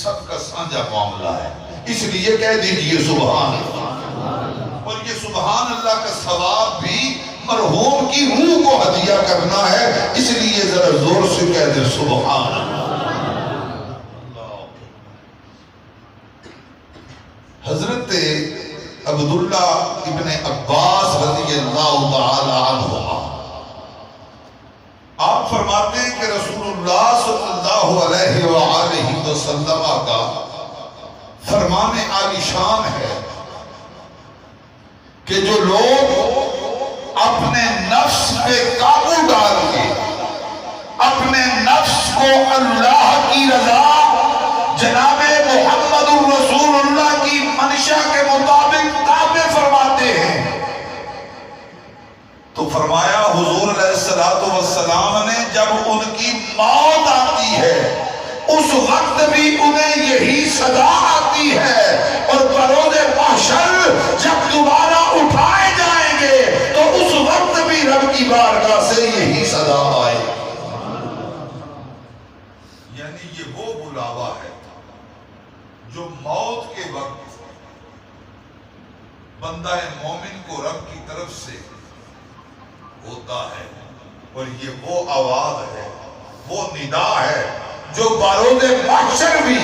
سب کا سانجا معاملہ ہے، اس لیے کہہ دیجئے سبحان اللہ۔ اور یہ سبحان اللہ کا ثواب بھی مرحوم کی روح کو ہدیہ کرنا ہے، اس لیے ذرا زور سے کہہ دے سبحان اللہ۔ حضرت عبداللہ ابن عباس رضی اللہ تعالی عنہ آپ فرماتے ہیں کہ رسول اللہ صلی اللہ علیہ وآلہ وسلم کا فرمان عالی شان ہے کہ جو لوگ اپنے نفس پہ قابو ڈال کے اپنے نفس کو اللہ کی رضا جناب محمد رسول اللہ کی منشا کے مطابق تابع فرماتے ہیں، تو فرمایا حضور علیہ السلام نے جب ان کی موت آتی ہے اس وقت بھی انہیں یہی صدا آتی ہے، اور بروز محشر جب دوبارہ اٹھائے جائیں گے تو اس وقت بھی رب کی بارگاہ سے یہی صدا آئے۔ یعنی یہ وہ بلاوا ہے جو موت کے وقت بندہ مومن کو رب کی طرف سے ہوتا ہے، اور یہ وہ آواز ہے، وہ ندا ہے جو بروز محشر بھی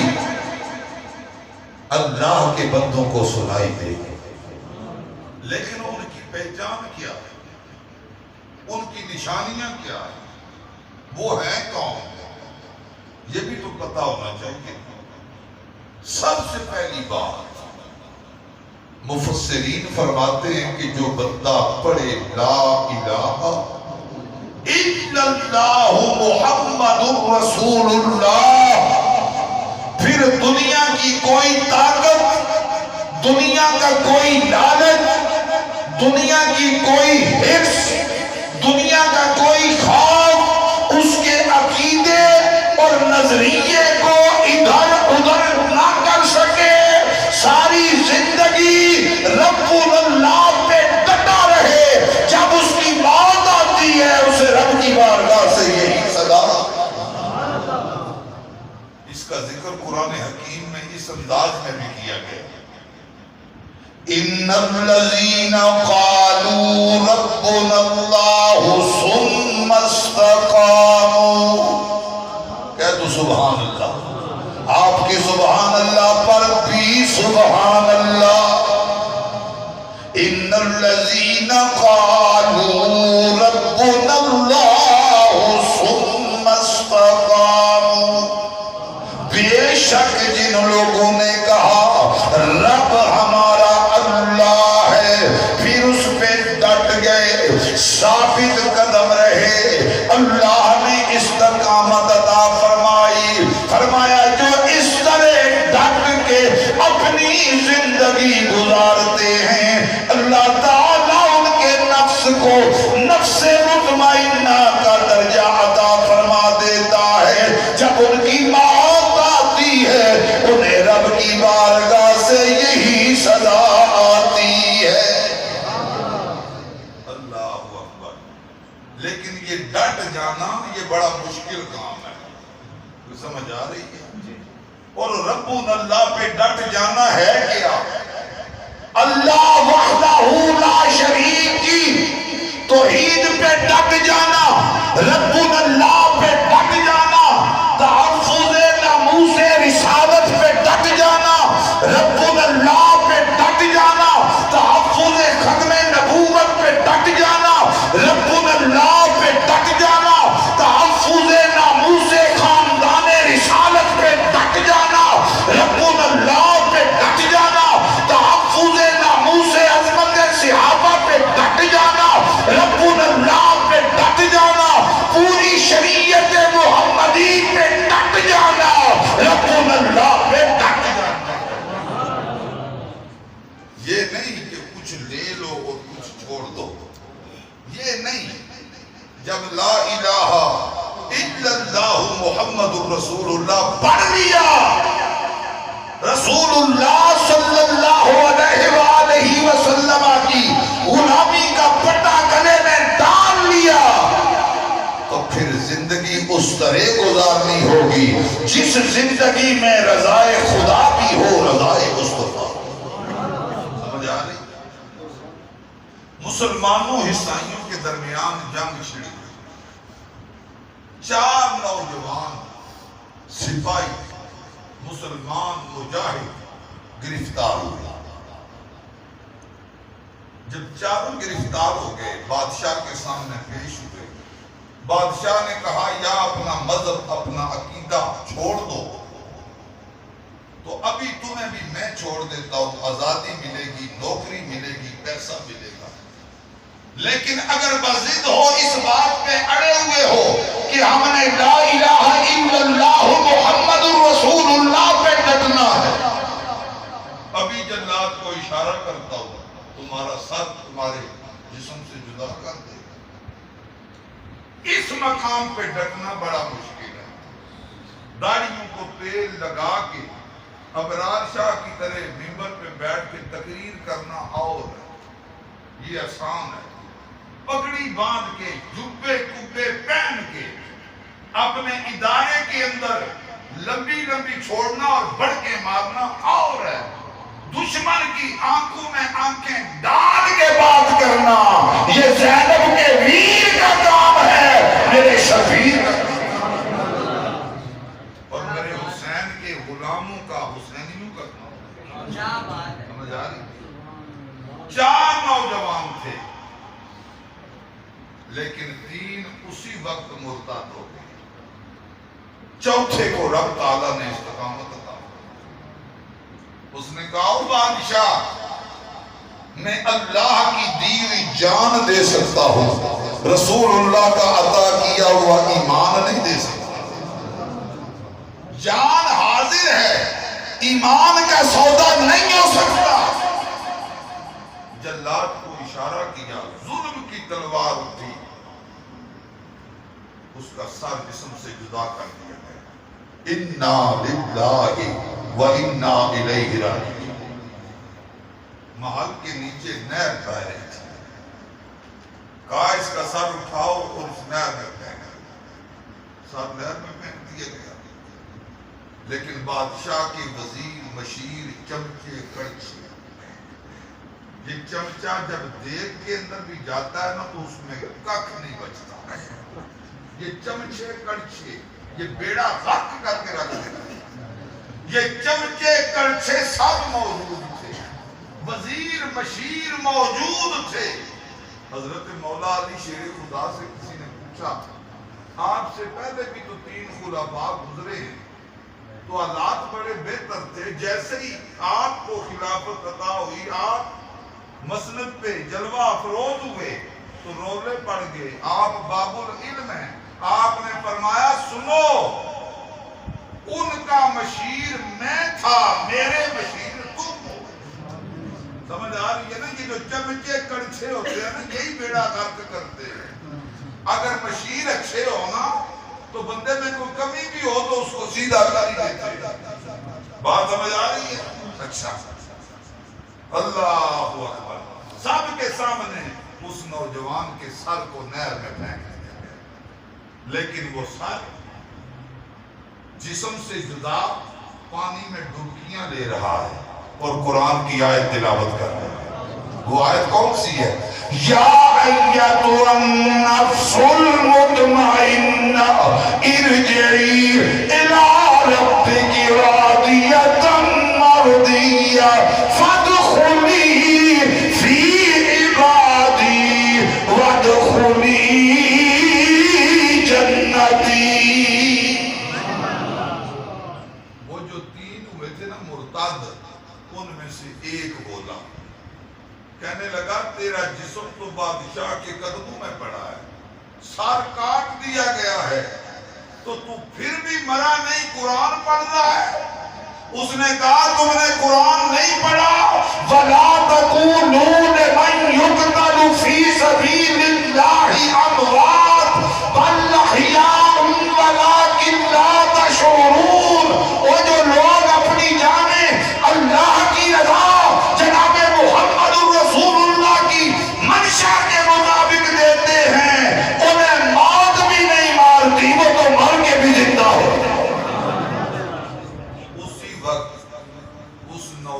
اللہ کے بندوں کو سنائی دے گی۔ لیکن ان کی پہچان کیا ہے، ان کی نشانیاں کیا ہیں، وہ ہیں کون، یہ بھی تو پتا ہونا چاہیے۔ سب سے پہلی بات مفسرین فرماتے ہیں کہ جو بندہ پڑھے لا الہ الا اللہ محمد رسول اللہ، پھر دنیا کی کوئی طاقت، دنیا کا کوئی لالچ، دنیا کی کوئی حرص، دنیا کا کوئی خوف اس کے عقیدے اور نظریے کو ادھر ادھر نہ کر سکے۔ ساری زندگی رب اللہ پہ ڈٹا رہے، جب اس کی موت آتی ہے اسے رب کی بارگاہ سے یہی صدا۔ اس کا ذکر قرآن حکیم میں اس انداز میں بھی کیا گیا، ان الذین قالوا ربنا اللہ ثم استقاموا، کہہ تو سبحان اللہ، آپ کی سبحان اللہ پر بھی سبحان اللہ۔ ان الذین قالوا ربنا اللہ ثم استقاموا، بے شک جن لوگوں نے کہا رب ہمارا اللہ ہے، پھر اس پہ ڈٹ گئے، ثابت قدم رہے، اللہ نے استقامت عطا فرمائی۔ فرمایا جو اس طرح ڈٹ کے اپنی زندگی گزارتے ہیں، اللہ تعالیٰ ان کے نفس کو نفس مطمئنہ کا درجہ عطا فرما دیتا ہے۔ جب ان کی موت آتی ہے انہیں رب کی بارگاہ سے یہی صدا آتی ہے۔ اللہ اکبر۔ لیکن یہ ڈٹ جانا یہ بڑا مشکل کام ہے، سمجھ آ رہی ہے؟ اور رب اللہ پہ ڈٹ جانا ہے کیا؟ اللہ وحدہ لا شریک کی توحید پہ ڈٹ جانا، رب اللہ پہ ڈٹ جانا، تحفظ ناموس رسالت پہ ڈٹ جانا، رب اللہ پہ ڈٹ جانا، تحفظ ختم نبوت پہ ڈٹ جانا، رب اللہ پہ ڈٹ جانا، تحفظ ناموس خاندان رسالت پہ ڈٹ جانا، رب اللہ پہ ڈٹ جانا، تحفظ ناموس عظمت صحابہ پہ ڈٹ جانا، رب اللہ پہ ڈٹ جانا، پوری شریعت محمدی پہ ڈٹ جانا، رب اللہ پہ ڈٹ جانا۔ یہ نہیں کہ کچھ لے لو اور کچھ چھوڑ دو، یہ نہیں۔ جب لا الہ الا اللہ محمد رسول اللہ پڑھ لیا، رسول اللہ صلی اللہ علیہ وآلہ وسلم کی غلامی کا پٹا گلے میں ڈال لیا، تو پھر زندگی اس طرح گزارنی ہوگی جس زندگی میں رضائے خدا بھی ہو، رضائے مصطفیٰ۔ سمجھ آ رہی؟ مسلمانوں عیسائیوں کے درمیان جنگ چھڑی، 4 نوجوان سپاہی مسلمان مجاہد گرفتار ہوئے۔ جب چاروں گرفتار ہو گئے، بادشاہ کے سامنے پیش ہوئے۔ بادشاہ نے کہا یا اپنا مذہب اپنا عقیدہ چھوڑ دو تو ابھی تمہیں بھی میں چھوڑ دیتا ہوں، آزادی ملے گی، نوکری ملے گی، پیسہ ملے گا، لیکن اگر بضد ہو، اس بات پہ اڑے ہوئے ہو کہ ہم نے لا الہ الا اللہ محمد رسول اللہ پہ ڈٹنا ہے، ابھی جلاد کو اشارہ کرتا ہوں، تمہارا سر تمہارے جسم سے جدا کر دے گا۔ اس مقام پہ ڈٹنا بڑا مشکل ہے۔ داڑھیوں کو تیل لگا کے ابرار شاہ کی طرح منبر پہ بیٹھ کے تقریر کرنا اور ہے، یہ آسان ہے۔ پگڑی باندھ کے جبے کبے پہن کے اپنے ادارے کے اندر لمبی لمبی چھوڑنا اور بڑھ کے مارنا اور ہے۔ دشمن کی آنکھوں میں آنکھیں ڈال کے بات کرنا یہ زینب کے ویر کا کام ہے، میرے شفیع کا کام، اور میرے حسین کے غلاموں کا، حسینیوں کا کام۔ سمجھ آ رہی؟ 4 نوجوان تھے لیکن 3 اسی وقت مرتد ہو گئے، چوتھے کو رب تعالیٰ نے استقامت عطا۔ اس نے کہا او بادشاہ، میں اللہ کی دی ہوئی جان دے سکتا ہوں، رسول اللہ کا عطا کیا ہوا ایمان نہیں دے سکتا۔ جان حاضر ہے، ایمان کا سودا نہیں ہو سکتا۔ جلاد کو اشارہ کیا، ظلم کی تلوار اٹھی، اس کا سر جسم سے جدا کر دیا گیا۔ انا للہ وَإِنَّا إِلَيْهِ رَاجِعُونَ۔ محل کے نیچے نہر بہہ رہی تھی، کہا اس کا سر اٹھاؤ اور اس نہر میں پھینک دیا۔ سر نہر میں پھینک دیا گیا، لیکن بادشاہ کے وزیر، مشیر، چمچے، کڑچے، یہ چمچہ جب دیگ کے اندر بھی جاتا ہے نا تو اس میں ککھ نہیں بچتا، یہ چمچے کڑچے یہ بیڑا غرق کر کے رکھ دیتا ہے۔ یہ چمچے کڑچے سب موجود تھے، وزیر مشیر موجود تھے۔ حضرت مولا علی شیر خدا سے کسی نے پوچھا آپ سے پہلے بھی تو 3 خلفاء گزرے ہیں، تو حالات بڑے بہتر تھے، جیسے ہی آپ کو خلافت عطا ہوئی آپ مسند پہ جلوہ افروز ہوئے تو رولے پڑ گئے، آپ باب العلم ہیں، آپ نے فرمایا سنو، ان کا مشیر میں تھا، میرے مشیر تم ہو۔ سمجھ آ رہی ہے نا؟ یہ جو چمچے کڑچے ہوتے ہیں نا یہی بیڑا غرق کرتے ہیں۔ اگر مشیر اچھے ہونا تو بندے میں کوئی کمی بھی ہو تو اس کو سیدھا کر ہی دیتے۔ بات سمجھ آ رہی ہے؟ اچھا، اللہ اکبر۔ سب کے سامنے اس نوجوان کے سر کو نہر میں پھینک دیا گیا، لیکن وہ سر جسم سے جدا پانی میں ڈبکیاں لے رہا ہے اور قرآن کی آیت تلاوت کر رہا ہے۔ وہ آیت کون سی ہے؟ یا ایتھا النفس المطمئنہ ارجعی الی ربک راضیۃ مرضیہ فادخلی فی عبادی وادخلی جنتی۔ ان میں سے ایک بولا، کہنے لگا تیرا جسم تو بادشاہ کے قدموں میں پڑا ہے، سر کاٹ دیا گیا ہے، تو تو پھر بھی مرا نہیں، قرآن پڑھ رہا ہے۔ اس نے کہا تم نے قرآن نہیں پڑھا، وَلَا تَقُولُوا لِمَنْ يُقْتَلُ فِي سَبِيلِ اللَّهِ أَمْوَاتٌ بَلْ أَحْيَاءٌ وَلَٰكِن لَّا تَشْعُرُونَ۔ وہ جو لوگ اپنی جانیں اللہ کی رضا جناب محمد رسول اللہ کی منشا کے مطابق دیتے ہیں، انہیں موت بھی نہیں مارتی، وہ تو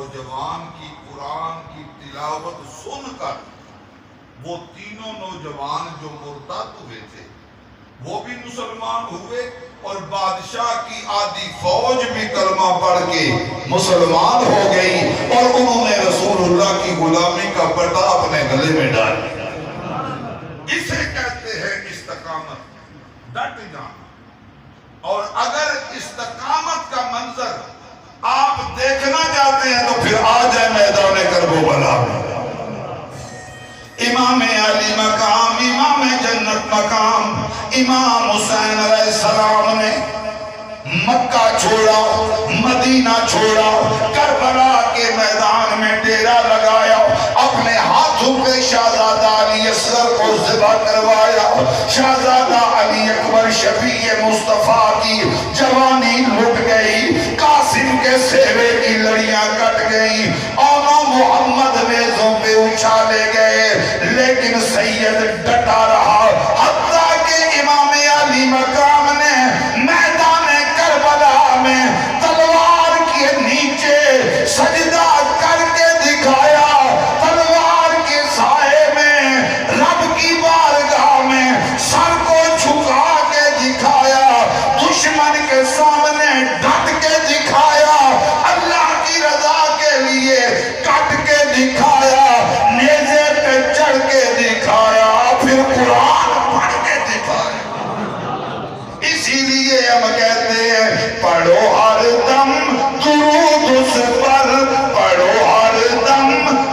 نوجوان کی قرآن کی تلاوت سن کر وہ تینوں نوجوان جو مرتد ہوئے تھے وہ بھی مسلمان ہوئے اور بادشاہ کی آدھی فوج بھی کلمہ پڑھ کے مسلمان ہو گئی اور انہوں نے رسول اللہ کی غلامی کا پٹا اپنے گلے میں ڈال دیا۔ اسے کہتے ہیں استقامت، ڈٹ جانا۔ اور اگر استقامت کا منظر آپ دیکھنا چاہتے ہیں تو پھر آ جائے میدان کربلا میں۔ امام علی مقام، امام جنت مقام، امام حسین علیہ السلام نے مکہ چھوڑا، مدینہ چھوڑا، کربلا کے میدان میں ڈیرا لگایا، اپنے ہاتھوں پہ شہزادہ علی اصغر کو ذبح کروایا۔ شہزادہ علی اکبر شفیع مصطفیٰ کی جوانی لٹ گئی، قاسم کے سیوے کی لڑیاں کٹ گئیں، اونو محمد نیزوں پہ اچھالے گئے، لیکن سید ڈٹا رہا، حتیٰ کہ امام علی مقام نے میدان کربلا میں تلوار کے نیچے سجدہ کر کے دکھایا، تلوار کے سائے میں رب کی بارگاہ میں سر کو جھکا کے دکھایا، دشمن کے سامنے ڈٹ کے دکھایا، اللہ کی رضا کے لیے کٹ کے دکھایا، نیزے پہ چڑھ کے دکھایا، پھر قرآن پڑھ کے دکھایا۔ اسی لیے ہم کہتے ہیں پڑھو ہر دم درود اس پر، پڑھو ہر دم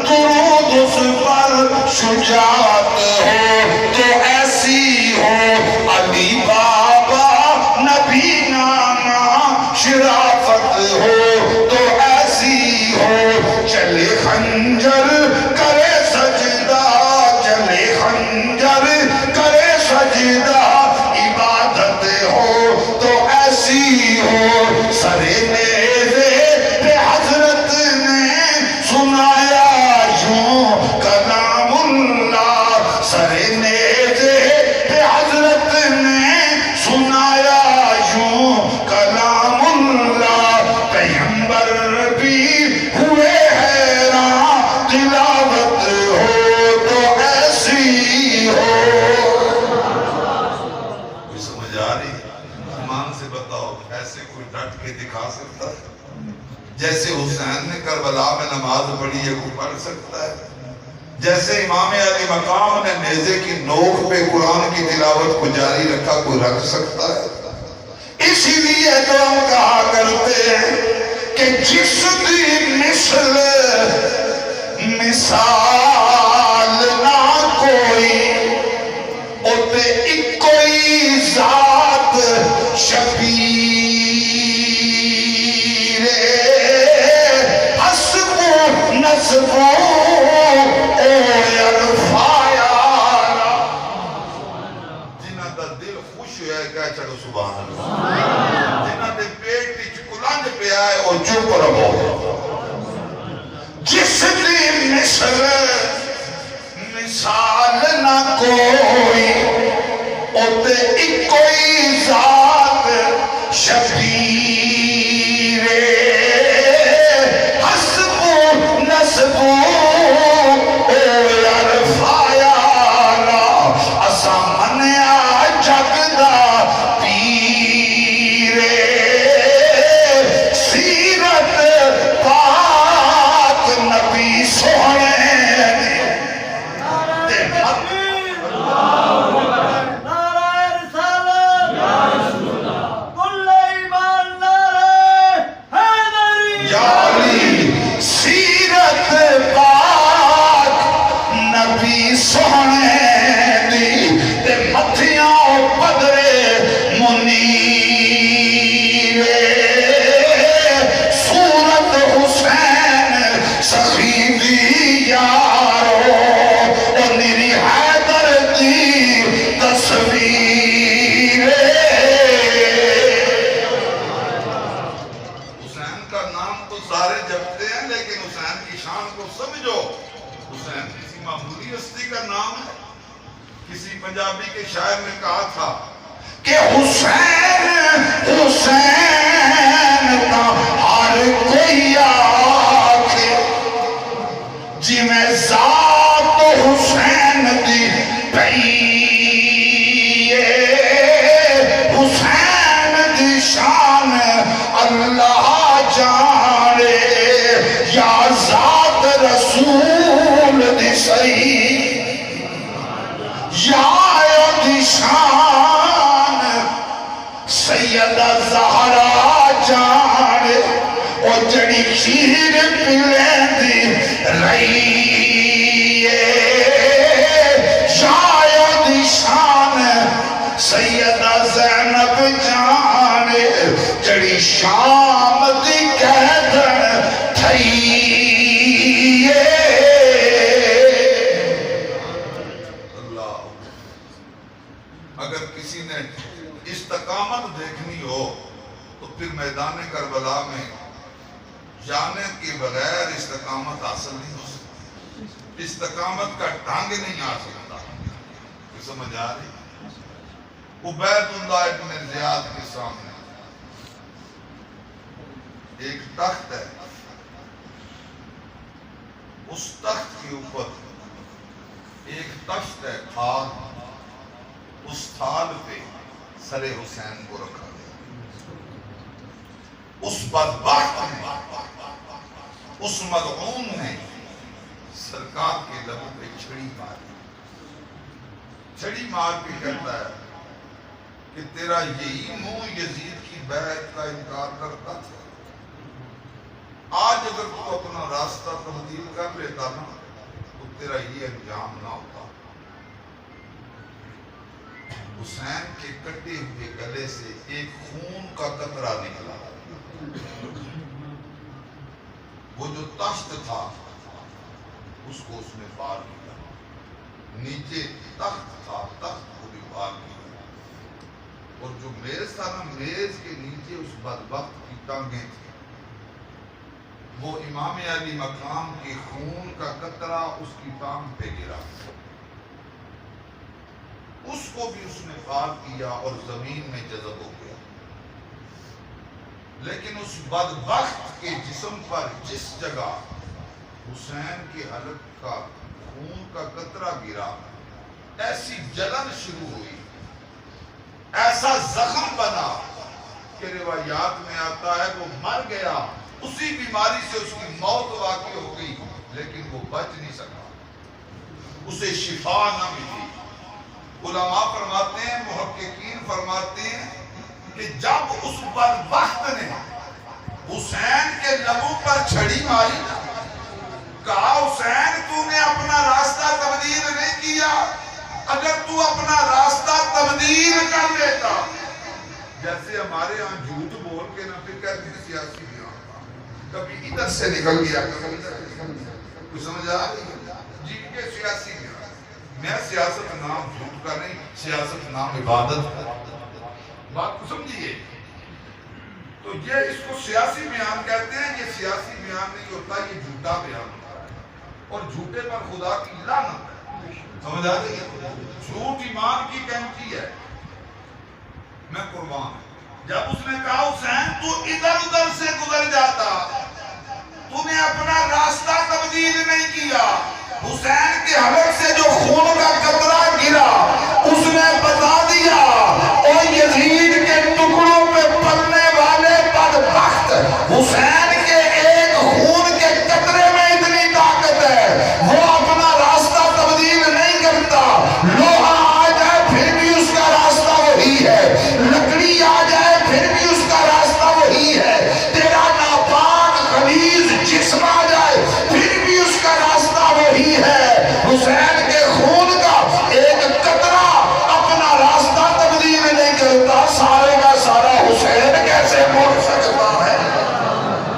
درود اس پر، شجاعت ہو تو ایسی ہو علی بابا نبی نانا، شرافت ہو تو ایسی ہو، چلے خنجر کرے سجدہ، چلے خنجر کرے سجدہ، عبادت ہو تو ایسی ہو، سرے نیزے پہ حضرت نے سنایا یوں کلام اللہ، سرے نیزے پہ حضرت نے سنایا یوں کلام اللہ، پیغمبر بھی ہوئے حیران، تلاوت ہو تو ایسی ہو۔ کوئی سمجھ آ رہی ہے؟ ایمان سے بتاؤ ایسے کوئی ڈٹ کے دکھا سکتا ہے؟ جیسے حسین نے کربلا میں نماز پڑھی ہے کوئی پڑھ سکتا ہے؟ جیسے امام علی مقام نے نیزے کی نوک پہ قرآن کی تلاوت کو جاری رکھا کوئی رکھ سکتا ہے؟ اسی لیے تو ہم کہا کرتے ہیں کہ جس دی مثل مثال نہ کوئی، اتے ایک کوئی ذات شبیر، حسب نسب او یرفایا، جنہ دا دل خوش ہے کہہ چڑھو سبحان اللہ، جنہ دے پیٹ وچ کلنج پہ آئے اور چپ رہو۔ جس دی مثل مثال نہ کوئی، اتے ایک کوئی ذات شبیر، حسب نسب او یرفایا، اسا منیا جگ دا پیر، سیرت پاک نبی سونے پنجابی کے شاعر نے کہا تھا کہ حسین حسین تا ہر کوئی آکھے، سری یا دی شان سیدہ زہرا جان او جڑی کھیر پلین دی رہی یا دی شان سیدہ زینب جان جڑی شام دی قیدن تھئی اگر کسی نے استقامت دیکھنی ہو تو پھر میدان کربلا میں جانے کے بغیر استقامت حاصل نہیں ہو سکتی. استقامت کا ڈھنگ نہیں آ سکتا. سمجھ آ رہی؟ عبید اللہ ابن زیاد کے سامنے ایک تخت ہے. اس تخت کے اوپر ایک تشت ہے تھال. اس تھال پہ سر حسین کو رکھا گیا. اس بدبخت نے اس ملعون نے سرکار کے لبوں پہ چھڑی ماری. چھڑی مار کے کہتا ہے کہ تیرا یہی منہ یزید کی بیعت کا انکار کرتا تھا. آج اگر تو اپنا راستہ تبدیل کر لیتا نا تو تیرا یہ انجام نہ ہوتا. حسین کے کٹے ہوئے گلے سے ایک خون کا قطرہ نکلا. وہ جو تشت تھا اس کو اس نے پار کیا. نیچے تخت تھا, تخت کو بھی پار کیا. اور جو میز تھا نا, میز کے نیچے اس بدبخت کی ٹانگیں تھی. وہ امام علی مقام کے خون کا قطرہ اس کی ٹانگ پہ گرا. اس کو بھی اس نے پار کیا اور زمین میں جذب ہو گیا. لیکن اس بدبخت کے جسم پر جس جگہ حسین کے حلق کا خون کا قطرہ گرا, ایسی جلن شروع ہوئی, ایسا زخم بنا کہ روایات میں آتا ہے وہ مر گیا. اسی بیماری سے اس کی موت واقع ہو گئی, لیکن وہ بچ نہیں سکا. اسے شفا نہ ملی. علماء فرماتے ہیں, محققین فرماتے ہیں کہ جب اس بدبخت نے حسین کے لبوں پر چھڑی ماری, کہا حسین تو نے اپنا راستہ تبدیل نہیں کیا. اگر تو اپنا راستہ تبدیل کر لیتا, جیسے ہمارے ہاں جھوٹ بول کے نہ پھر کہتے ہیں سیاسی بیان, کبھی ادھر سے نکل گیا, کوئی سمجھ آ رہی ہے جی کے سیاسی بیان. میں سیاست نام جھوٹ کا نہیں, سیاست نام عبادت. بات کو سمجھئے. تو یہ اس کو سیاسی بیان کہتے ہیں. یہ سیاسی بیان نہیں ہوتا, یہ جھوٹا بیان ہوتا ہے. اور جھوٹے پر خدا کی لعنت ہے. سمجھ آ رہی ہے؟ جھوٹ ایمان کی کینچی ہے. میں قربان. جب اس نے کہا حسین تو ادھر ادھر سے گزر جاتا, تو نے اپنا راستہ تبدیل نہیں کیا. حسین کے حلق سے جو خون کا قطرہ گرا, اس نے بتا دیا اور یزید کے ٹکڑوں پہ پلنے والے بدبخت, حسین کے ایک خون کے قطرے میں اتنی طاقت ہے, وہ اپنا راستہ تبدیل نہیں کرتا. لوہا آ جائے پھر بھی اس کا راستہ وہی ہے, لکڑی آ جائے پھر بھی اس کا راستہ وہی ہے, تیرا ناپاک خلیز جسم آ جائے پھر بھی اس کا راستہ وہی ہے. حسین کے خون کا ایک قطرہ اپنا راستہ تبدیل نہیں کرتا. سارے کا سارا حسین کیسے مڑ سکتا ہے؟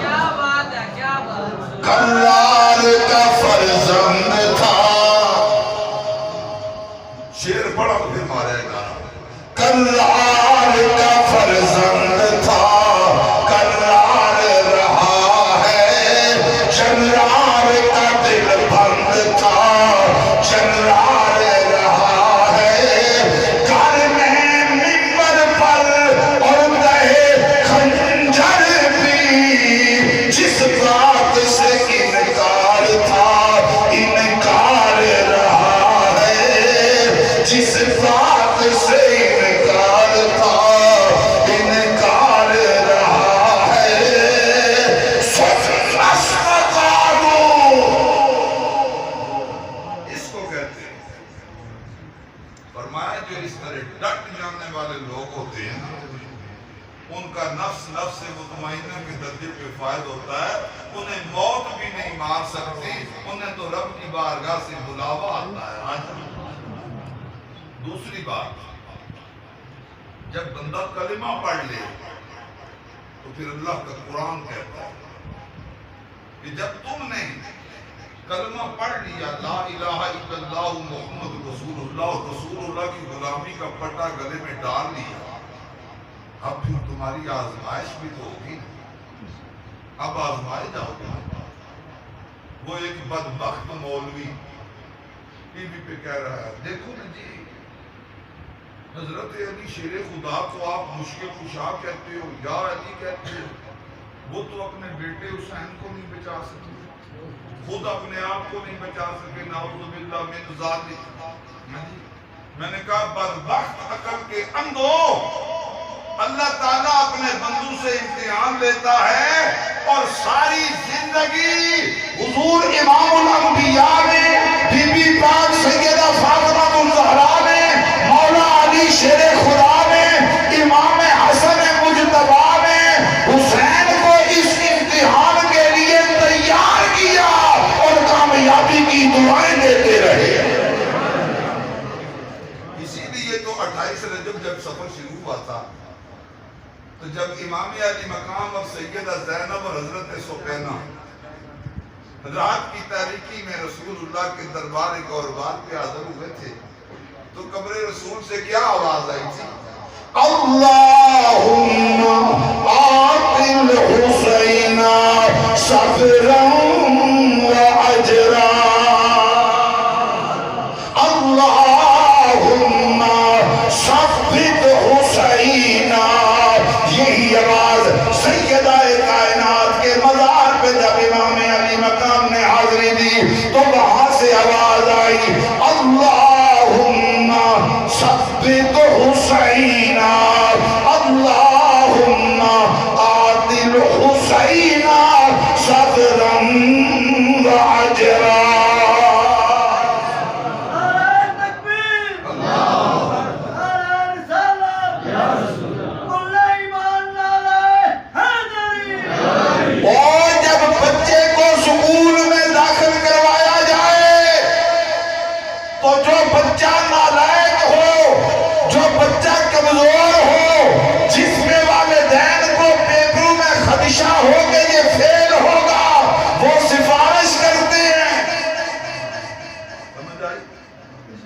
کیا بات ہے, کیا بات. کرار کا فرزند تھا. شیر پڑھا تو پھر مارے گا. کرار کا فرزند تھا, کرار رہا ہے. جنرار کا دل بند تھا, جنرار رہا ہے. گھر میں منبر پر اور دہے خنجر بھی, جس بات سے انکار مار سکتے، انہیں تو رب کی بارگاہ سے بلاوا آتا ہے. آج دوسری بات، جب بندہ کلمہ پڑھ لے تو پھر اللہ کا قرآن کہتا ہے کہ جب تم نے کلمہ پڑھ لیا لا الہ الا اللہ محمد رسول اللہ، اور رسول اللہ کی غلامی کا پٹا گلے میں ڈال لیا، اب پھر تمہاری آزمائش بھی تو ہوگی، اب آزمائے جاؤ گے. وہ ایک بدبخت مولوی ٹی وی پہ کہہ رہا ہے، دیکھو نا جی حضرت علی شیر خدا کو آپ مشکل کشا کہتے ہو، یا علی کہتے ہو، وہ تو اپنے بیٹے حسین کو نہیں بچا سکے، خود اپنے آپ کو نہیں بچا سکے، نعوذ باللہ من ذالک. میں نے کہا بدبخت عقل کے اندھو، اللہ تعالیٰ اپنے بندوں سے امتحان لیتا ہے، اور ساری زندگی حضور امام الانبیاء نے، بی بی پاک سیدہ فاطمہ الزہرا نے، مولا علی شیر خدا نے، امام حسن مجتبی نے حسین کو اس امتحان کے لیے تیار کیا اور کامیابی کی دعائیں دیتے رہے. اسی لیے تو 28 رجب جب سفر شروع ہوا تھا تو جب امام علی مقام اور سیدہ زینب اور حضرت سکینہ رات کی تاریکی میں رسول اللہ کے دربار غوربار پہ حاضر ہوئے تھے تو قبر رسول سے کیا آواز آئی تھی؟ اللہم آت الحسین صبرا و اجرا، اللہم ثبت حسین. یہی آواز سیدہ کائنات کے مزار پہ جب امام علی مقام نے حاضری دی تو وہاں سے آواز آئی اللہم ثبت حسین، اللہم آت الحسین صبرا و اجرا.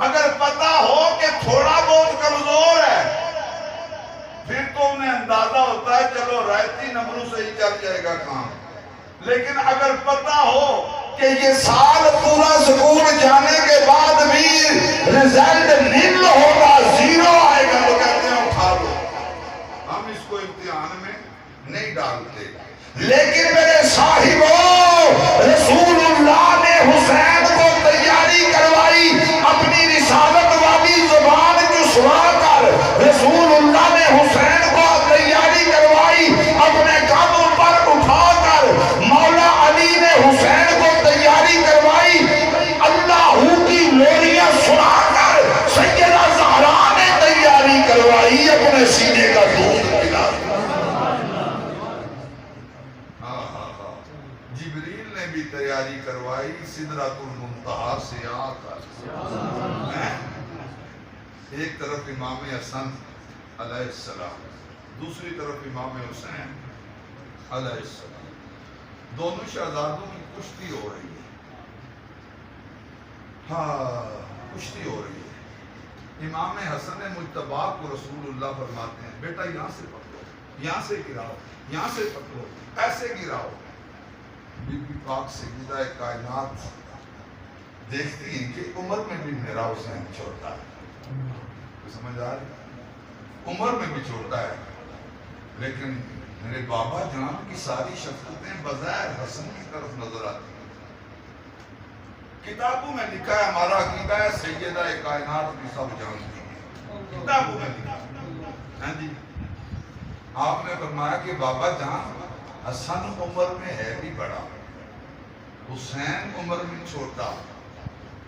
اگر پتا ہو کہ تھوڑا بہت کمزور ہے پھر تو انہیں اندازہ ہوتا ہے چلو رائتی نمبروں سے ہی چل جائے گا کام. لیکن اگر پتا ہو کہ یہ سال پورا سکول جانے کے بعد بھی رزلٹ نل ہوگا، زیرو آئے گا، تو کہتے ہیں اٹھا لو، ہم اس کو امتحان میں نہیں ڈالتے. لیکن میرے صاحبوں، رسول اللہ نے حسین کو تیاری کروائی، اپنی رسالت والی زبان چسوا کر رسول اللہ نے حسین کو تیاری کروائی، اپنے قدم پر اٹھا کر مولا علی نے حسین کو تیاری کروائی، اللہ کی لوریاں سنا کر سیدہ زہرا نے تیاری کروائی، اپنے سینے کا دودھ پلا. جبریل نے بھی تیاری کروائی سدرۃ المنتہا سے آ کر. ایک طرف امام حسن علیہ السلام، دوسری طرف امام حسین علیہ السلام، دونوں شہزادوں کی کشتی ہو رہی ہے. کشتی ہو رہی ہے. امام حسن مجتبی کو رسول اللہ فرماتے ہیں بیٹا یہاں سے پکڑو، یہاں سے گراؤ، یہاں سے پکڑو، ایسے گراؤ. بی بی پاک سیدہ کائنات دیکھتی ہیں کہ عمر میں بھی میرا حسین چھوٹا ہے. سمجھ آ رہی؟ عمر میں بھی چھوٹا ہے لیکن میرے بابا جان کی ساری شفقتیں بظاہر حسن کی طرف نظر آتی ہیں. کتابوں میں لکھا ہے، ہمارا عقیدہ ہے سیدہ کائنات بھی سب جانتی ہیں، کتابوں میں لکھا ہے. جی آپ نے فرمایا کہ بابا جان حسن عمر میں ہے بھی بڑا، حسین عمر میں چھوٹا،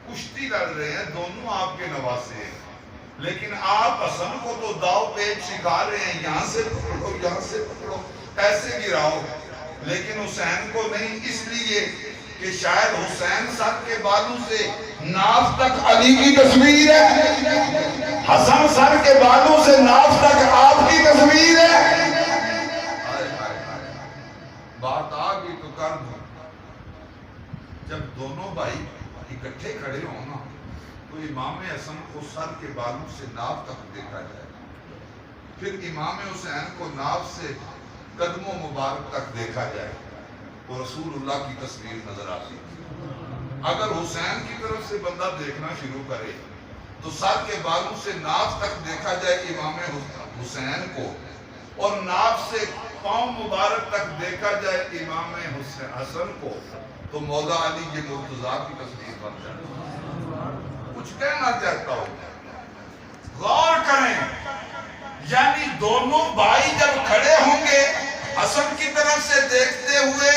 کشتی لڑ رہے ہیں، دونوں آپ کے نواسے ہیں، لیکن آپ حسن کو تو داؤ پیچ سکھا رہے ہیں، یہاں سے پکڑو، یہاں سے پکڑو، ایسے گراؤ، لیکن حسین کو نہیں، اس لیے کہ شاید حسین سر کے بالوں سے ناف تک علی کی تصویر ہے، حسن سر کے بالوں سے ناف تک آپ کی تصویر ہے۔ بات آ گئی تو کر دوں، جب دونوں بھائی اکٹھے کھڑے ہوں نا تو امام حسن کو سر کے بالوں سے ناف تک دیکھا جائے، پھر امام حسین کو ناف سے قدموں مبارک تک دیکھا جائے تو رسول اللہ کی تصویر نظر آتی ہے۔ اگر حسین کی طرف سے بندہ دیکھنا شروع کرے تو سر کے بالوں سے ناف تک دیکھا جائے امام حسین کو، اور ناف سے پاؤں مبارک تک دیکھا جائے امام حسن کو، تو مولا علی یہ مرتضیٰ کی تصویر بن جائے۔ کچھ کہنا چاہتا ہوں، غور کریں، یعنی دونوں بھائی جب کھڑے ہوں گے حسن کی طرف سے دیکھتے ہوئے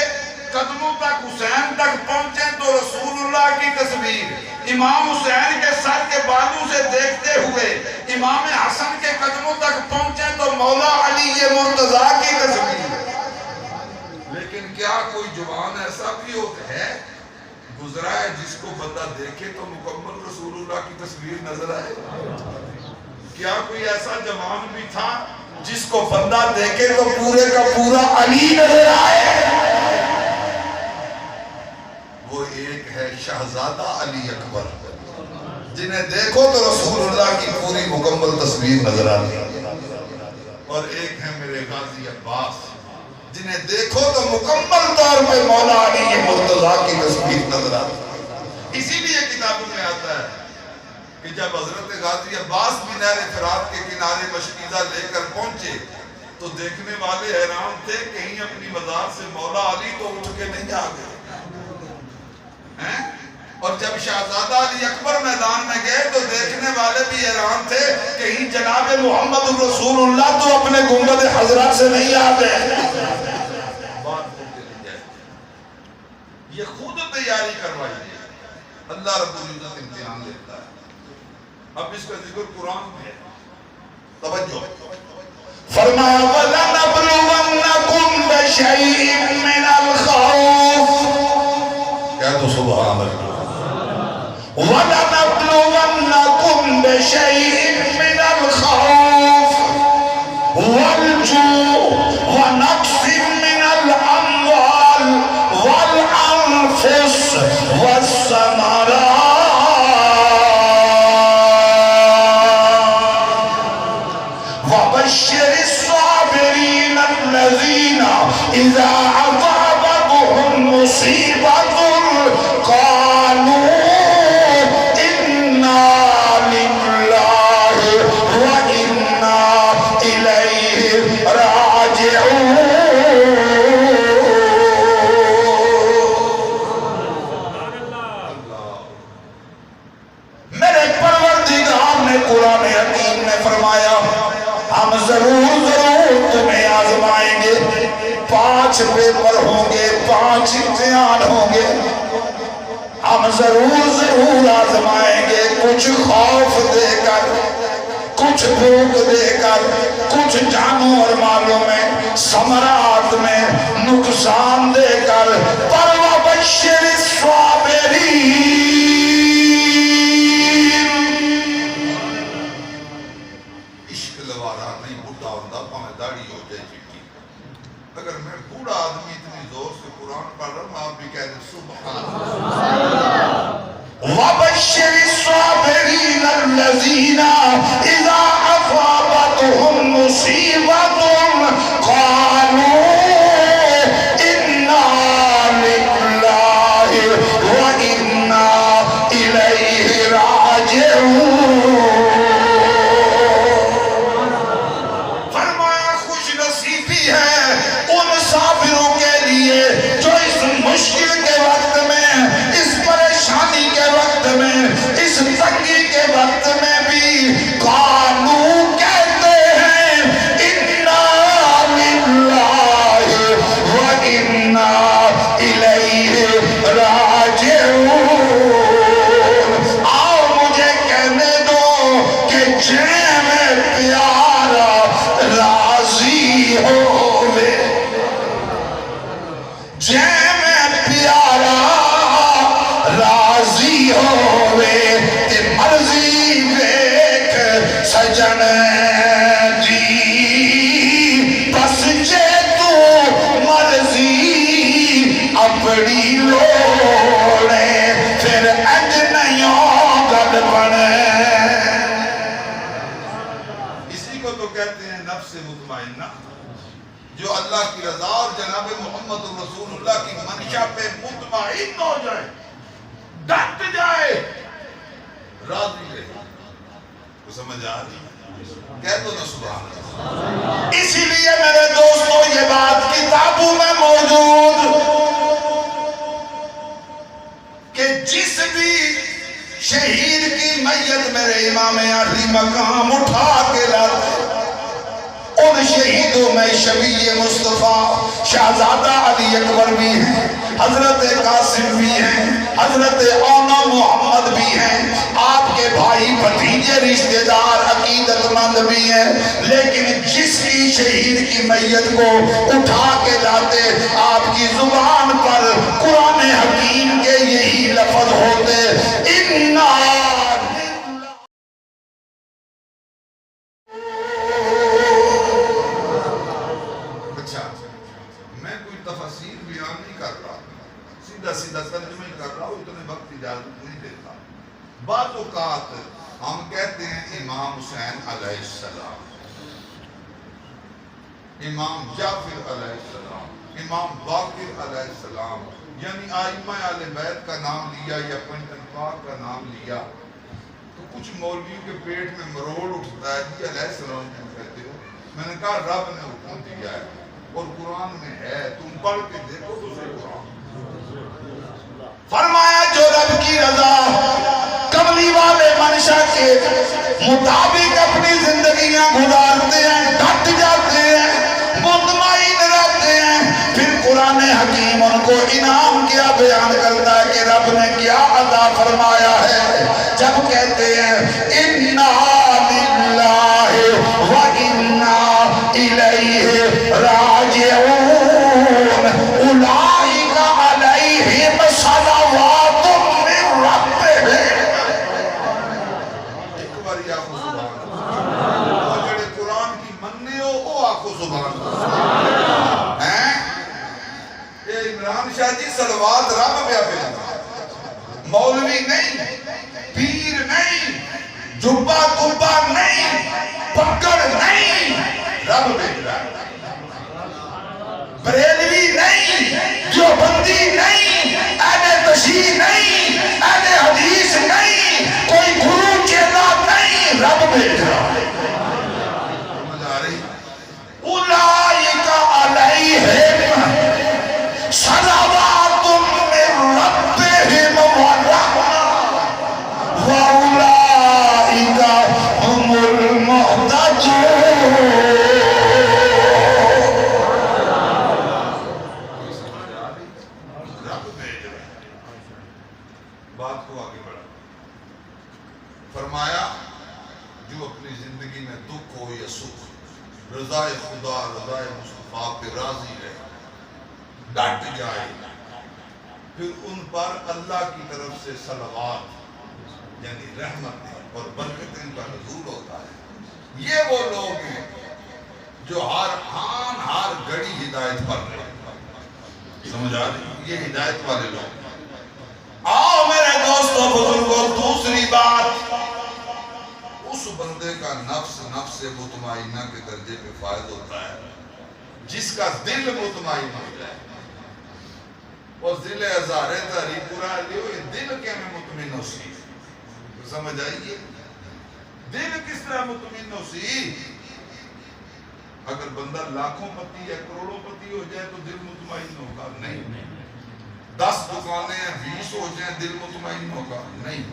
قدموں تک حسین تک پہنچے تو رسول اللہ کی تصویر، امام حسین کے سر کے بالوں سے دیکھتے ہوئے امام حسن کے قدموں تک پہنچے تو مولا علی یہ مرتضیٰ کی تصویر۔ لیکن کیا کوئی جوان ایسا بھی ہوتا ہے گزرا ہے جس کو بندہ دیکھے تو مکمل رسول اللہ کی تصویر نظر آئے؟ کیا کوئی ایسا جوان بھی تھا جس کو بندہ دیکھے تو پورے کا پورا علی نظر آئے؟ وہ ایک ہے شہزادہ علی اکبر، جنہیں دیکھو تو رسول اللہ کی پوری مکمل تصویر نظر آتی ہے، اور ایک ہے میرے غازی عباس، جنہیں دیکھو تو مکمل طور پہ مولا علی یہ مرتضیٰ کی تصویر نظر آتی ہے۔ اسی لیے کتابوں میں آتا ہے کہ جب حضرت غازی عباس بھی نہر فرات کے کنارے مشکیزہ لے کر پہنچے تو دیکھنے والے حیران تھے، کہیں اپنی مزار سے مولا علی تو اٹھ کے نہیں آ گئے۔ اور جب شہزادہ علی اکبر میدان میں گئے تو دیکھنے والے بھی حیران تھے، کہیں جناب محمد رسول اللہ تو اپنے گنبد حضرت سے نہیں آ گئے۔ یہ خود تیاری کروائی ہے، اللہ رب العزت امتحان لیتا ہے۔ اب اس کا ذکر قرآن میں ہے، توجہ فرمایا وَلَنَبْلُوَنَّكُمْ بِشَيْءٍ مِّنَ الْخَوْفِ، کہہ تو سبحان اللہ، وَلَنَبْلُوَنَّكُمْ بِشَيْءٍ مِّنَ الْخَوْفِ وَالْجُوعِ وَنَقْصٍ مِّنَ الْأَمْوَالِ وَالْأَنفُسِ وَالثَّمَرَاتِ وَبَشِّرِ الصَّابِرِينَ الَّذِينَ إِذَا أَصَابَتْهُمْ مُصِيبَةٌ قَالُوا إِنَّا لِلَّهِ وَإِنَّا إِلَيْهِ رَاجِعُونَ۔ میرے پروردگار نے قرآن حکیم میں فرمایا ہم ضرور تمہیں آزمائیں گے، 5 پیپر ہوں گے، 5 امتحان ہوں گے، ہم ضرور آزمائیں گے، کچھ خوف دے کر، کچھ بھوک دے کر، کچھ جانوں اور مالوں میں، ثمرات میں نقصان دے کر، پر وَبَشِّرِ الصَّابِرِينَ، داڑھی ہو جائے چٹی۔ اگر میں بوڑھا آدمی اتنی زور سے قرآن پڑھ رہا ہوں آپ بھی کہہ دیں سبحان اللہ۔ وَبَشِّرِ الصَّابِرِينَ الَّذِينَ إِذَا أَصَابَتْهُمْ مُصِيبَةٌ قَالُوا إِنَّا لِلَّهِ وَإِنَّا إِلَيْهِ راجعون۔ مشکل کے وقت میں، اس پریشانی کے وقت میں، اس تنگی کے وقت میں بھی مطمئنہ، جو اللہ کی رضا اور جناب محمد رسول اللہ کی منشا پہ مطمئن ہو جائے، ڈٹ جائے، راضی رہے. تو سمجھ آ رہی ہے؟ کہہ دو نا سبحان اللہ. اسی لیے میرے دوستو یہ بات کتابوں میں موجود کہ جس بھی شہید کی میت میرے امام علی مقام اٹھا کے لاتے، ان شہیدوں میں شفیع مصطفیٰ شہزادہ علی اکبر بھی ہیں، حضرت قاسم بھی ہیں، حضرت اونا محمد بھی ہیں، آپ کے بھائی بھتیجے رشتہ دار عقیدت مند بھی ہیں. لیکن جس کی شہید کی میت کو اٹھا کے لاتے، آپ کی زبان پر قرآن حکیم کے یہی لفظ ہوتے، اِنَّا سیدھا ترجمہ ہی کر رہا ہوں، اتنے وقت اجازت نہیں دیتا. بعض اوقات ہم کہتے ہیں امام حسین علیہ السلام، امام جعفر علیہ السلام، امام باقر علیہ السلام، یعنی ائمہ اہل بیت کا نام لیا یا پنجتن پاک کا نام لیا تو کچھ مولویوں کے پیٹ میں مروڑ اٹھتا ہے، جی علیہ السلام کیوں کہتے ہو؟ میں نے کہا رب نے حکم دیا ہے اور قرآن میں ہے، تم پڑھ کے دیکھو تو صحیح قرآن. فرمایا جو رب کی رضا کملی والے منشا کے مطابق اپنی زندگیاں گزارتے ہیں، ڈٹ جاتے ہیں، مطمئن رہتے ہیں، پھر قرآن حکیم ان کو انعام کیا بیان کرتا ہے کہ رب نے کیا عطا فرمایا ہے. جب کہتے ہیں اِنَّا لِلَّهِ وَإِنَّا إِلَيْهِ رَاجِعُونَ اُولَئِكَ عَلَيْهِمْ صَلَوَاتٌ مِّن رَّبِّهِمْ. ایک بار یہ آخو سبحان اللہ. وہ جڑے قرآن کی مننے ہو وہ آخو سبحان اللہ. یہ عمران شاہ جی صلوات رب پہ آپے، مولوی نہیں، پیر نہیں، جبہ کبہ نہیں، پکڑ نہیں، رب بھیج رہا ہے. بریلوی نہیں، دیوبندی نہیں، اہل تشیع نہیں، اہل حدیث نہیں، کوئی گرو چیلا نہیں، رب بھیج رہا ہے. سمجھ آ رہی؟ اولئک علیہم صلوات من ربہم ورحمہ واولئک هم المہتدون. بات کو آگے بڑھا فرمایا جو اپنی زندگی میں دکھ ہو یا سکھ، رضا خدا رضا مصطفیٰ پہ راضی رہے، ڈٹ جائے، پھر ان پر اللہ کی طرف سے صلوات یعنی رحمت اور برکتیں کا نزول ہوتا ہے. یہ وہ لوگ ہیں جو ہر آن ہر گھڑی ہدایت پر رہے. سمجھ آ رہی؟ یہ ہدایت والے لوگ. آؤ میرے دوستوں بزرگوں، دوسری بات، اس بندے کا نفس مطمئنہ کے درجے پہ فائد ہوتا ہے جس کا دل مطمئن ہو جائے. اور دل ہزارے تحریک پورا لیو، یہ دل کے میں مطمئن ہو سی. سمجھ آئیے دل کس طرح مطمئن ہو سی؟ اگر بندہ لاکھوں پتی یا کروڑوں پتی ہو جائے تو دل مطمئن ہوگا نہیں. 10 دکانیں ہیں 20 ہو جائیں دل مطمئن ہوگا نہیں.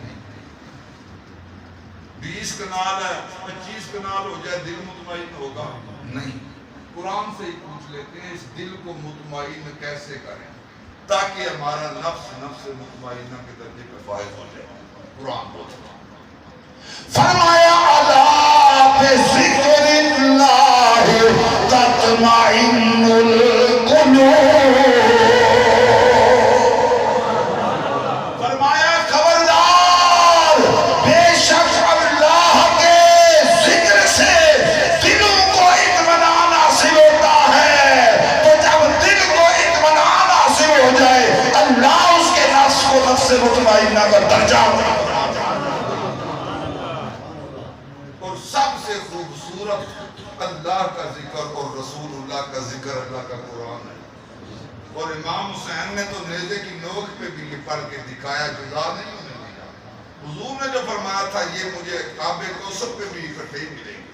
20 کنال ہے 25 کنال ہو جائے دل مطمئن ہوگا نہیں. قرآن سے ہی پوچھ لیتے ہیں اس دل کو مطمئن کیسے کریں تاکہ ہمارا نفس مطمئنہ کے درجے پہ فائز ہو جائے. قرآن بولتا فرمایا الا بذکر اللہ تطمئن القلوب. فرمایا خبردار، بے شک اللہ کے ذکر سے دلوں کو اطمینان حاصل ہوتا ہے. تو جب دل کو اطمینان حاصل ہو جائے اللہ اس کے نفس کو نفس مطمئنہ کا درجہ دے. اور سب سے خوبصورت اللہ کا ذکر اور رسول اللہ کا ذکر اللہ کا قرآن ہے. اور امام حسین نے تو نیزے کی نوک پہ بھی یہ پڑھ کے دکھایا, جدا نہیں ہونے دیا. حضور نے جو فرمایا تھا یہ مجھے کعبے کوثر پہ بھی اکٹھے ہی ملیں گے,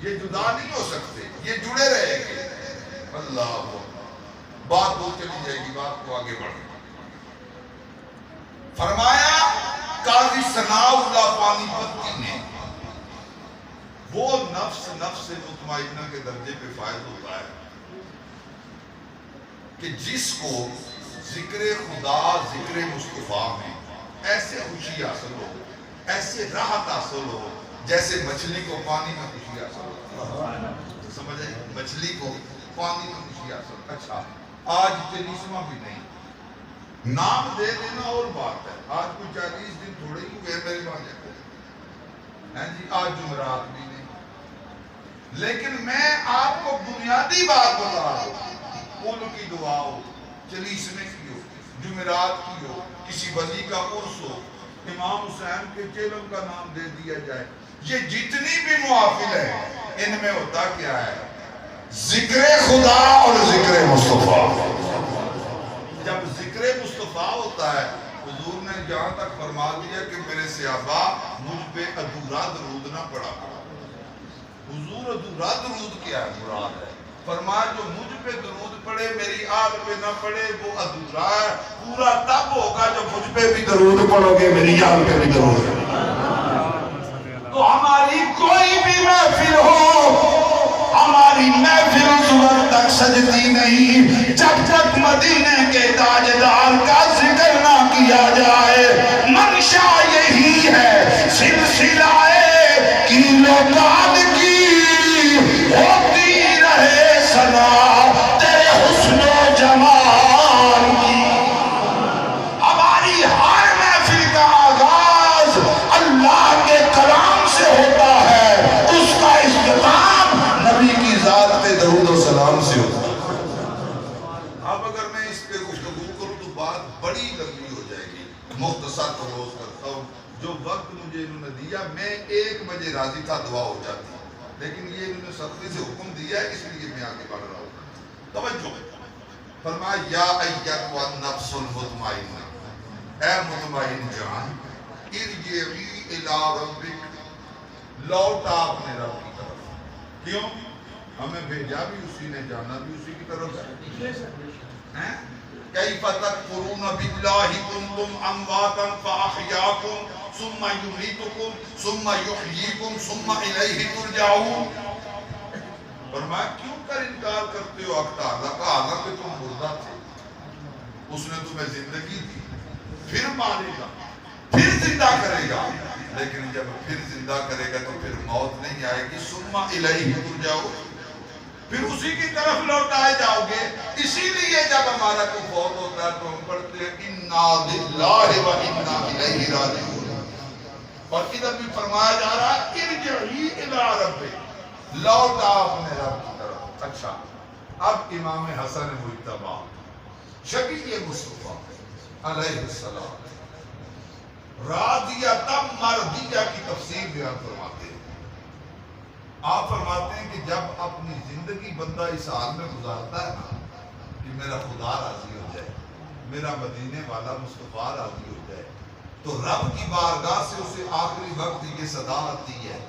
یہ جدا نہیں ہو سکتے, یہ جڑے رہیں گے. اللہ بات دور چلی جائے گی, بات کو آگے بڑھیں. فرمایا قاضی ثناء اللہ پانی پتی نے وہ نفس مطمئنہ کے درجے پہ فائز ہوتا ہے کہ جس کو ذکر خدا, ذکر مصطفیٰ میں ایسے خوشی حاصل ہو, ایسے راحت حاصل ہو جیسے مچھلی کو پانی میں خوشی حاصل ہو. سمجھ آئی؟ مچھلی کو پانی میں خوشی حاصل. اچھا آج چلیسواں بھی نہیں, نام دے دینا اور بات ہے. آج کوئی 40 دن تھوڑے ہی ہوئے میرے مانے ہیں جی, آج جمعرات بھی نہیں. لیکن میں آپ کو بنیادی بات بتا رہا ہوں, ان کی دعا ہو, چلیسویں کی ہو, جمعرات کی ہو, کسی ولی کا عرس ہو, امام حسین کے چیلم کا نام دے دیا جائے, یہ جتنی بھی محافل ہیں ان میں ہوتا کیا ہے؟ ذکر خدا اور ذکر مصطفیٰ. جب ذکر مصطفیٰ ہوتا ہے, حضور نے جہاں تک فرما دیا کہ میرے صحابہ مجھ پہ ادھورا درود نہ پڑا. حضور ادھورا درود کیا ہے مراد ہے؟ فرمایا جو مجھ پہ درود پڑے میری آل پہ نہ پڑے وہ ادھورا ہے. پورا تب ہوگا جب مجھ پہ بھی درود پڑھو گے, میری آل پہ بھی درود پڑھو. تو ہماری کوئی بھی محفل ہو, ہماری محفل اس وقت تک سجتی نہیں جب تک مدینے کے تاجدار کا ذکر نہ کیا جائے. منشا یہی ہے, سلسلہ کیلو کال کی ہوتی رہے سنا تیرے حسن و جمال کی. ہماری ہر محفل کا آغاز اللہ کے کلام سے ہوتا ہے, اس کا اختتام نبی کی ذات پہ درود و سلام سے ہوتا ہے. اب اگر میں اس پہ گفتگو کروں تو بات بڑی لمبی ہو جائے گی, مختصر کلوز کرتا ہوں. جو وقت مجھے انہوں نے دیا, میں 1 بجے راضی تھا دعا ہو جاتی, لیکن یہ انہوں نے سختی سے حکم دیا ہے, اس لیے میں آگے بڑھ رہا ہوں. توجہ. فرمایا یا ایتھا النفس المطمئنہ, اے مطمئن جان, ارجعی الی ربک, لوٹا اپنے رب کی طرف. کیوں؟ ہمیں بھیجا بھی اسی نے, جانا بھی اسی کی طرف ہے. کیف تکفرون باللہ کنتم امواتا فاحیاکم ثم یمیتکم ثم یحییکم ثم الیہ ترجعون. فرمایا کیوں کر انکار کرتے ہو حق تعالیٰ کا, حالانکہ تم مردہ تھے, اس نے تمہیں زندگی دی, پھر مارے گا, پھر زندہ کرے گا, لیکن جب پھر زندہ کرے گا تو پھر موت نہیں آئے گی. ثم الیہ ترجعون, پھر اسی کی طرف لوٹائے جاؤ گے. اسی لیے جب ہمارا کوئی فوت ہوتا ہے تو ہم پڑھتے ہیں انا للہ و انا الیہ راجعون. اور ادھر بھی فرمایا جا رہا ہے ارجعی الی ربک, لوٹا اپنے رب کی طرف. اچھا اب امام حسن مجتبی شفیع مصطفیٰ علیہ السلام راضیہ مرضیہ کی تفسیر بیان فرماتے ہیں. آپ فرماتے ہیں کہ جب اپنی زندگی بندہ اس حال میں گزارتا ہے نا کہ میرا خدا راضی ہو جائے, میرا مدینے والا مصطفیٰ راضی ہو جائے, تو رب کی بارگاہ سے اسے آخری وقت یہ صدا آتی ہے,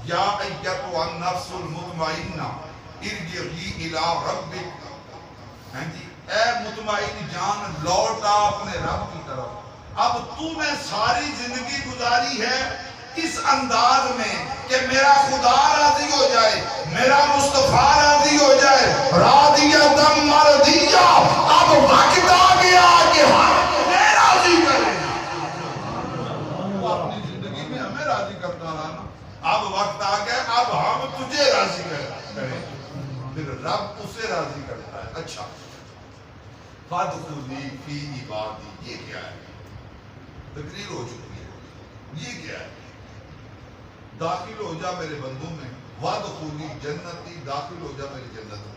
یا ایتھا النفس المطمئنہ ارجعی الی ربک. ہیں جی, اے مطمئن جان لوٹا اپنے رب کی طرف. اب تو نے ساری زندگی گزاری ہے اس انداز میں کہ میرا خدا راضی ہو جائے, میرا مصطفیٰ راضی ہو جائے, راضیہ مرضیہ. اب وقت آ گیا کہ ہم راضی کریں. وہ اپنی زندگی میں ہمیں راضی کرتا رہا نا, اب وقت آ گیا اب ہم تجھے راضی کریں. پھر رب اسے راضی کرتا ہے. اچھا فادخلی فی عبادی, یہ کیا ہے؟ تقریر ہو چکی ہے. یہ کیا ہے؟ داخل ہو جا میرے بندوں میں, وادخلی جنتی, داخل ہو جا میری جنت میں.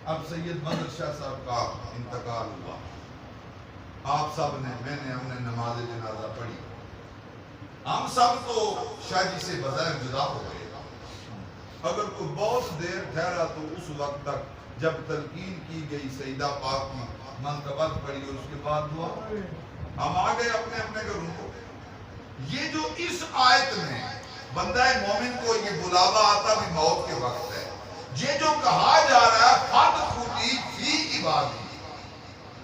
اب سید مدر شاہ صاحب کا انتقال ہوا, آپ سب نے, میں نے, ہم نے نماز جنازہ پڑھی, ہم سب تو شاہ جی سے بظاہر جدا ہو گئے, اگر کوئی بہت دیر ٹھہرا تو اس وقت تک جب تلقین کی گئی سیدہ پاک کی منقبت پڑھی اور اس کے بعد دعا. ہم آ گئے اپنے اپنے گھروں کو. یہ جو اس آیت میں بندہ مومن کو یہ بلاوا آتا بھی موت کے وقت ہے. یہ جو کہا جا رہا ہے فَادْخُلِي فِي عِبَادِي،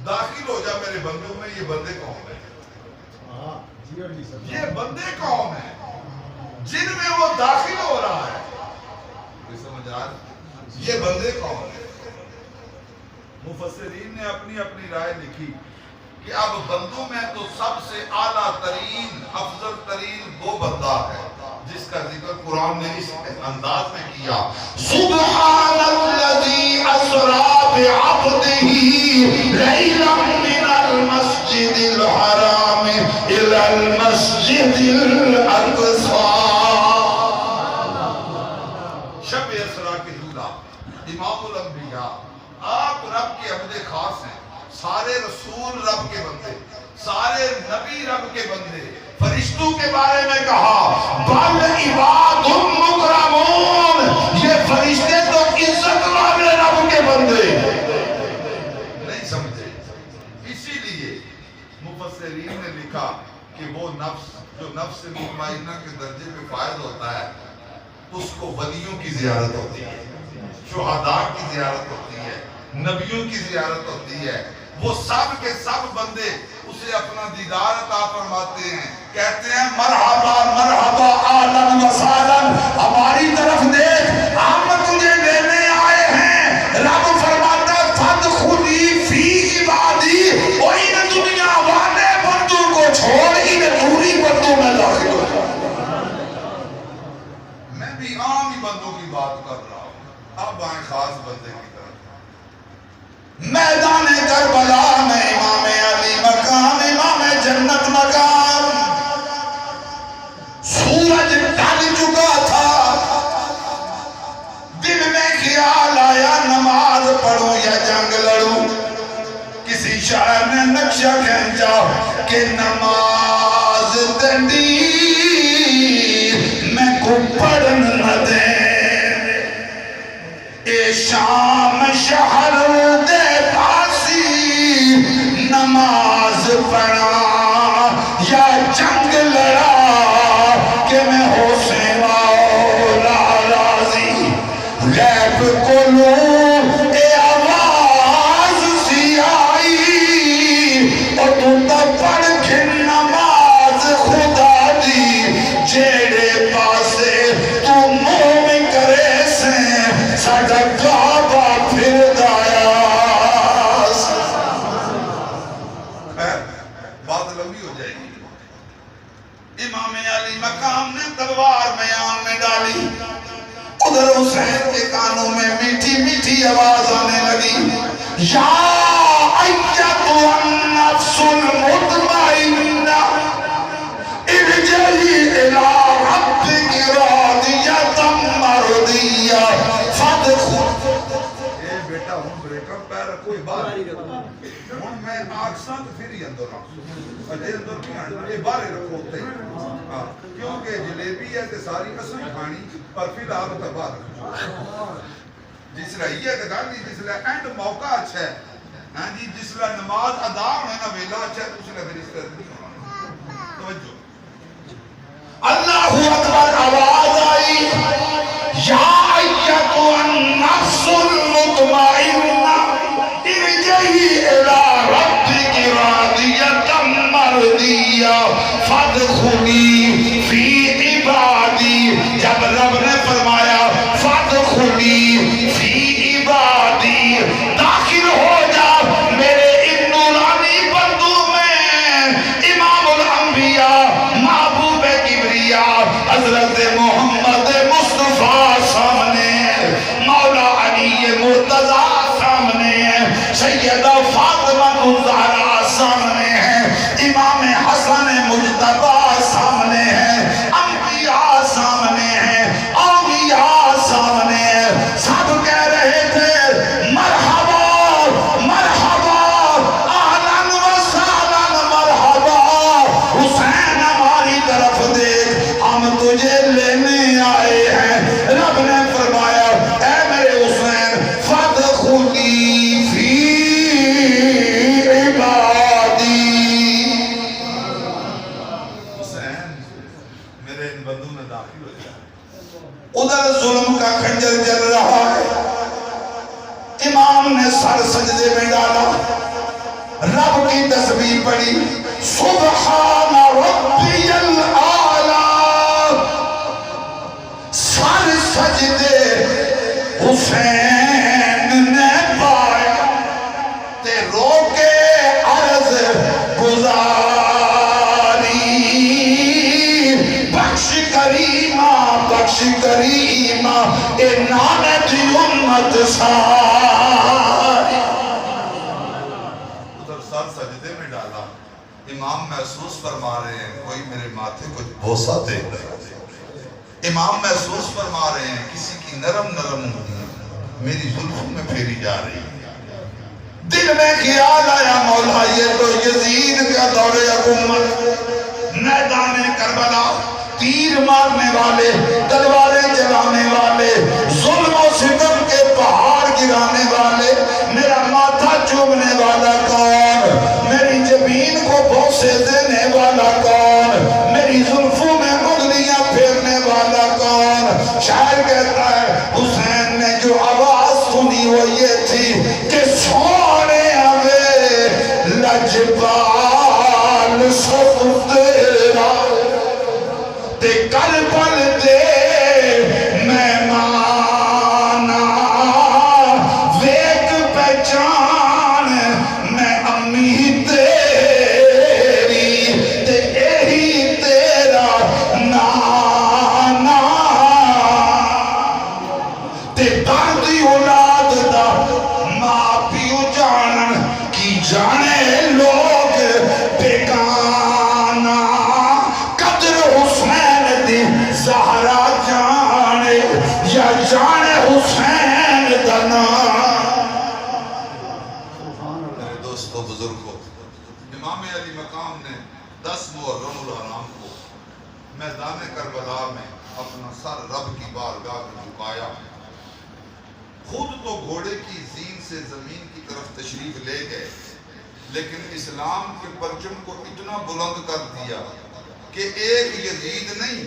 داخل ہو جا میرے بندوں میں. یہ بندے کون ہیں؟ یہ بندے کون ہیں جن میں وہ داخل ہو رہا ہے؟ کوئی سمجھ آ رہا؟ یہ بندے کون ہیں؟ مفسرین نے اپنی اپنی رائے لکھی کہ اب بندوں میں تو سب سے اعلیٰ ترین افضل ترین وہ بندہ ہے جس کا ذکر قرآن نے اس انداز میں کیا. سبحان الذی اسری بعبدہ لیلا من المسجد الحرام الی المسجد الاقصی. شب اسرا کے دولہ امام الانبیاء، آپ رب کے عبد خاص ہیں. سارے رسول رب کے بندے، سارے نبی رب کے بندے. فرشتوں کے بارے میں کہا بل عباد مکرمون، یہ فرشتے تو عزت والے رب کے بندے. نہیں سمجھے؟ اسی لیے مفسرین نے لکھا کہ وہ نفس جو نفس مطمئنہ کے درجے پہ فائد ہوتا ہے اس کو ولیوں کی زیارت ہوتی ہے، شہداء کی زیارت ہوتی ہے، نبیوں کی زیارت ہوتی ہے. وہ سب کے سب بندے اسے اپنا دیدار عطا فرماتے ہیں، کہتے ہیں مرحبا مرحبا آلن و سالن، ہماری طرف دیکھ ہم تجھے لینے آئے ہیں. رب فرماتا فَادْخُلِي فِي عِبَادِي، اور ان دنیا والے بندوں کو چھوڑ ان دوری بندوں میں داخل ہو جا. میں بھی عام ہی بندوں کی بات کر رہا ہوں، اب آئیں خاص بندے کی طرف. میدان کربلا میں امام علی مقام، امام جنت مقام. سورج ڈھل چکا تھا، دل میں خیال آیا نماز پڑھوں یا جنگ لڑوں. کسی شاعر نے نقشہ کھینچا کہ نماز تنی میں کو پڑھن نہ دے، اے شام شہر دے پاسی نماز پڑھا یا جنگ لڑا کہ میں حسین مولا راضی. غیب کو لوں اے آواز سی آئی اور تو تب پڑھ کے نماز خدا دی جیڑے پاسے تو مومن کرے سے ساڑھا کعبہ پھر دایا. بات لمبی ہو جائے گی. امام علی مقام نے تلوار میان میں ڈالی، ادھر حسین کے کانوں میں میٹھی میٹھی آواز آنے لگی. یا ایتھا النفس المطمئنہ ارجعی الی ربک راضیۃ مرضیہ فادخل. اے بیٹا ہوں بریکر پیر رکھو باہر ہوں میں آکساں تو پھر ہی اندر آؤں اجے اندر نہیں آنا، یہ باہر رکھو ہوتے کیونکہ جلیبی ہے کہ ساری اصل کھانی پر پھر آپ تو باہر رکھو. جس لئے یہ دکھانی جس لئے اینڈ موقع اچھا ہے، ہاں جی جس لئے نماز ادا ہے نا ویلا اچھا ہے، اس لئے پھر اس طرح نہیں ہونا. توجہ اللہ اکبر آواز آئی. یا ایتھا النفس المطمئنہ ارجعی الی ربک راضیۃ مرضیہ فادخلی فی عبادی. جب رب نے فرمایا فادخلی فی عبادی، داخل ہو جا میرے ان نورانی بندوں میں. امام الانبیاء محبوب کبریاء حضرت محمد مصطفیٰ سامنے، مولا علی مرتضیٰ سامنے، سیدہ فاطمہ الزہرا سامنے ہیں، امام حسن مجتبیٰ سامنے ہیں، انبیاء سامنے ہیں. ادھر ظلم کا خنجر جل رہا ہے، امام نے سر سجدے میں ڈالا، رب کی تسبیح پڑھی، سبحان ربی الاعلی، سر سجدے حسین نے پایا تے رو کے عرض گزاری، بخش کریمہ بخش کریمہ اے نانے دی امت ساری۔ ادھر سر سجدے میں ڈالا، امام محسوس فرما رہے ہیں کوئی میرے ماتھے کچھ بوسہ دے رہا ہے، امام محسوس فرما رہے ہیں کسی کی نرم نرم میری زلفوں میں پھیری جا رہی ہے۔ دل میں خیال آیا مولا یہ تو یزید کا دور حکومت، میدان کربلا تیر مارنے والے، تلواریں جلانے والے، ظلم و ستم کے پہاڑ گرانے والے، میرا ماتھا چومنے والا کون، میری جبین کو بوسے دینے والا کون، میری زلفوں میں انگلیاں پھیرنے والا کون۔ شاعر کہتا ہے حسین نے جو آواز سنی وہ یہ تھی کہ سونے آوے لجبال سب تیرا تے کربل دے مہمانا، ویک پہچان میں امی تیری تے یہی تیرا نانا، تے دردی اولاد دا ماں پیو جانن کی جانے لوگ بیگانا، قدر حسین دی زہرا جانے یا جانے حسین دنا۔ میرے دوستو بزرگو، امام علی مقام نے 10 محرم الحرام کو میدان کربلا میں اپنا سر رب کی بارگاہ میں جھکایا، خود تو گھوڑے کی زین سے زمین کی طرف تشریف لے گئے، لیکن اسلام کے پرچم کو اتنا بلند کر دیا کہ ایک یزید نہیں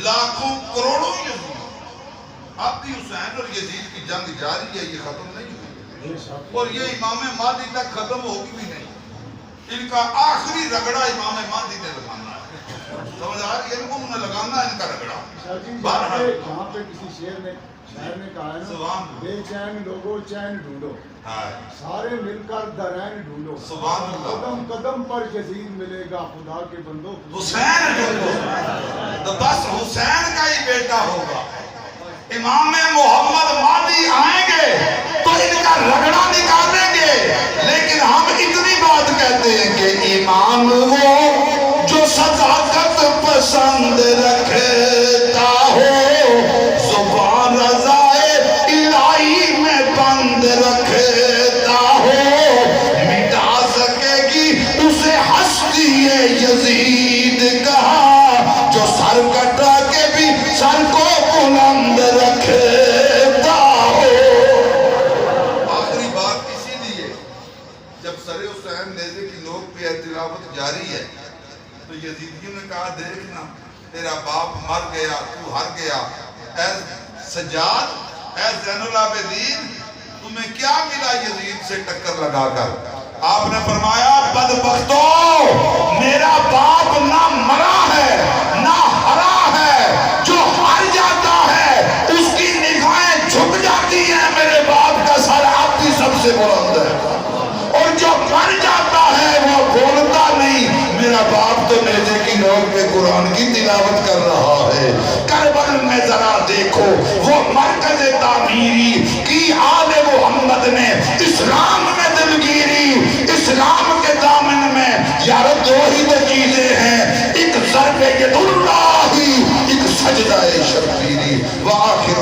لاکھوں کروڑوں یزید، اب بھی حسین اور یزید کی جنگ جاری ہے، یہ ختم نہیں ہوئی اور یہ امام مہدی تک ختم ہوگی بھی نہیں، ان کا آخری رگڑا امام مہدی نے لگانا ہے، سمجھ آ رہی ہے انہوں نے لگانا ہے ان کا رگڑا۔ جہاں پہ کسی شعر نے کہا ہے نا بے چین لوگوں چین ڈھونڈو، سارے مل کر درین ڈھونڈو، قدم قدم پر یزید ملے گا خدا کے بندو، حسین ڈھونڈو، تو بس حسین کا ہی بیٹا ہوگا، امام محمد مہدی آئیں گے تو ان کا رگڑا نکالیں گے، لیکن ہم اتنی بات کہتے ہیں کہ امام وہ جو صداقت پسند رکھتا ہو، زبان رضائے الہی میں بند رکھتا ہو، مٹا سکے گی اسے ہستی یزید کہا، جو سر کٹا کے بھی سر کو بلند رکھتا ہو۔ آخری بات اسی لیے جب سر حسین نیزے کی نوک پہ تلاوت جاری ہے تو یزیدیوں نے کہا دیکھنا تیرا باپ مر گیا تو ہر گیا، اے سجاد اے زین العابدین تمہیں کیا ملا یزید سے ٹکر لگا کر؟ آپ نے فرمایا بدبختو میرا باپ نہ مرا ہے نہ ہرا ہے، جو ہر جاتا ہے اس کی نگاہیں جھک جاتی ہیں، میرے باپ کا سر آپ کی سب سے بلند ہے، اور جو مر جاتا ہے وہ بولتا نہیں، میرا باپ تو نیزے کی نوک پہ قرآن کی تلاوت کر رہا ہے۔ کربل میں ذرا دیکھو وہ مرکز تعمیری کی آل محمد نے اسلام میں دلگیری، اسلام کے دامن میں یار دو ہی تو چیزیں ہیں، ایک ضرب ید اللہ، ایک سجدہ شبیری، وآخر